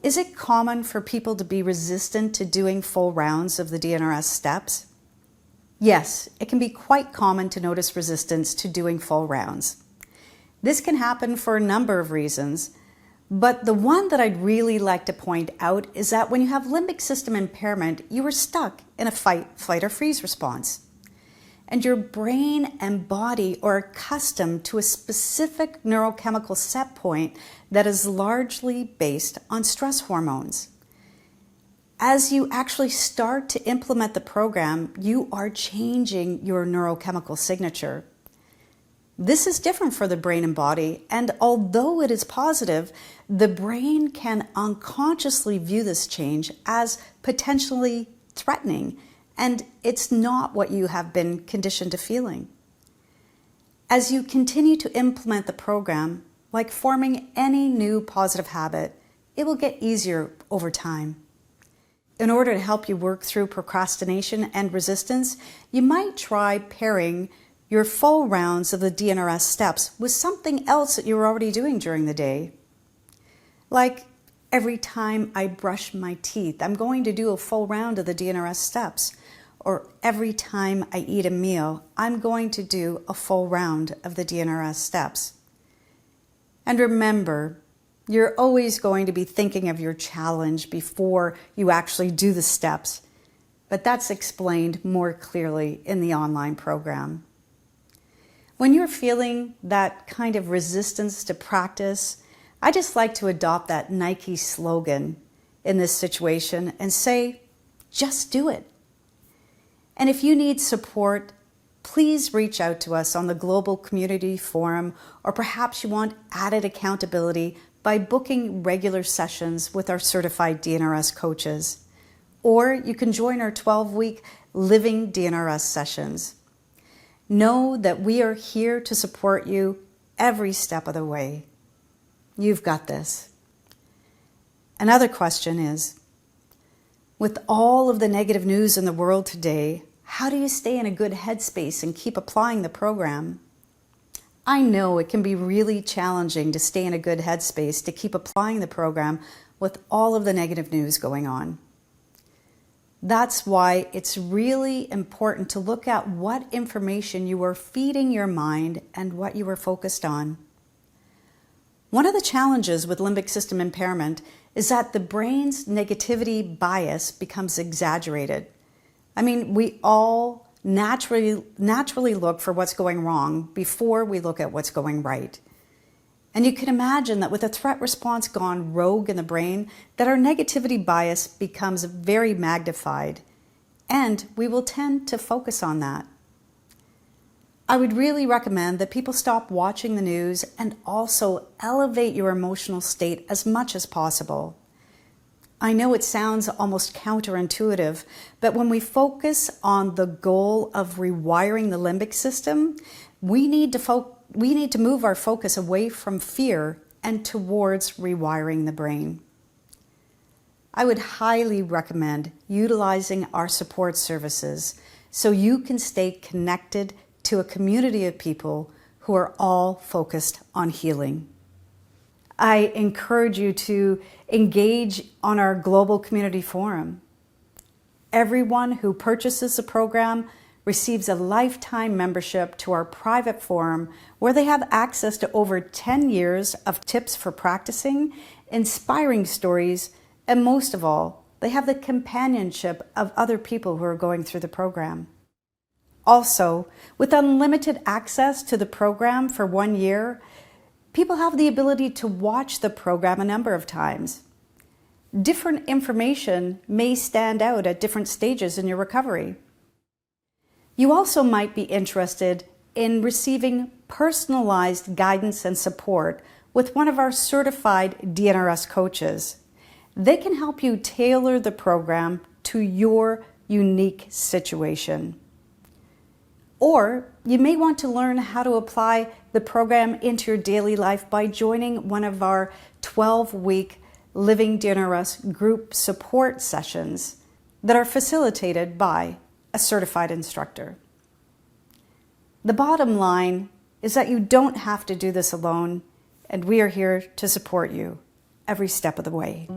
Is it common for people to be resistant to doing full rounds of the DNRS steps? Yes, it can be quite common to notice resistance to doing full rounds. This can happen for a number of reasons, but the one that I'd really like to point out is that when you have limbic system impairment, you are stuck in a fight, flight, or freeze response. And your brain and body are accustomed to a specific neurochemical set point that is largely based on stress hormones. As you actually start to implement the program, you are changing your neurochemical signature. This is different for the brain and body, and although it is positive, the brain can unconsciously view this change as potentially threatening, and it's not what you have been conditioned to feeling. As you continue to implement the program, like forming any new positive habit, it will get easier over time. In order to help you work through procrastination and resistance, you might try pairing your full rounds of the DNRS steps with something else that you're already doing during the day. Like, every time I brush my teeth, I'm going to do a full round of the DNRS steps. Or every time I eat a meal, I'm going to do a full round of the DNRS steps. And remember, you're always going to be thinking of your challenge before you actually do the steps, but that's explained more clearly in the online program. When you're feeling that kind of resistance to practice, I just like to adopt that Nike slogan in this situation and say, just do it. And if you need support, please reach out to us on the Global Community Forum, or perhaps you want added accountability by booking regular sessions with our certified DNRS coaches. Or you can join our 12-week Living DNRS sessions. Know that we are here to support you every step of the way. You've got this. Another question is, with all of the negative news in the world today, how do you stay in a good headspace and keep applying the program? I know it can be really challenging to stay in a good headspace to keep applying the program with all of the negative news going on. That's why it's really important to look at what information you are feeding your mind and what you are focused on. One of the challenges with limbic system impairment is that the brain's negativity bias becomes exaggerated. I mean, we all naturally look for what's going wrong before we look at what's going right. And you can imagine that with a threat response gone rogue in the brain, that our negativity bias becomes very magnified, and we will tend to focus on that. I would really recommend that people stop watching the news and also elevate your emotional state as much as possible. I know it sounds almost counterintuitive, but when we focus on the goal of rewiring the limbic system, we need to move our focus away from fear and towards rewiring the brain. I would highly recommend utilizing our support services so you can stay connected to a community of people who are all focused on healing. I encourage you to engage on our Global Community Forum. Everyone who purchases the program receives a lifetime membership to our private forum where they have access to over 10 years of tips for practicing, inspiring stories, and most of all, they have the companionship of other people who are going through the program. Also, with unlimited access to the program for 1 year, people have the ability to watch the program a number of times. Different information may stand out at different stages in your recovery. You also might be interested in receiving personalized guidance and support with one of our certified DNRS coaches. They can help you tailor the program to your unique situation. Or you may want to learn how to apply the program into your daily life by joining one of our 12-week Living DNRS group support sessions that are facilitated by a certified instructor. The bottom line is that you don't have to do this alone, and we are here to support you every step of the way.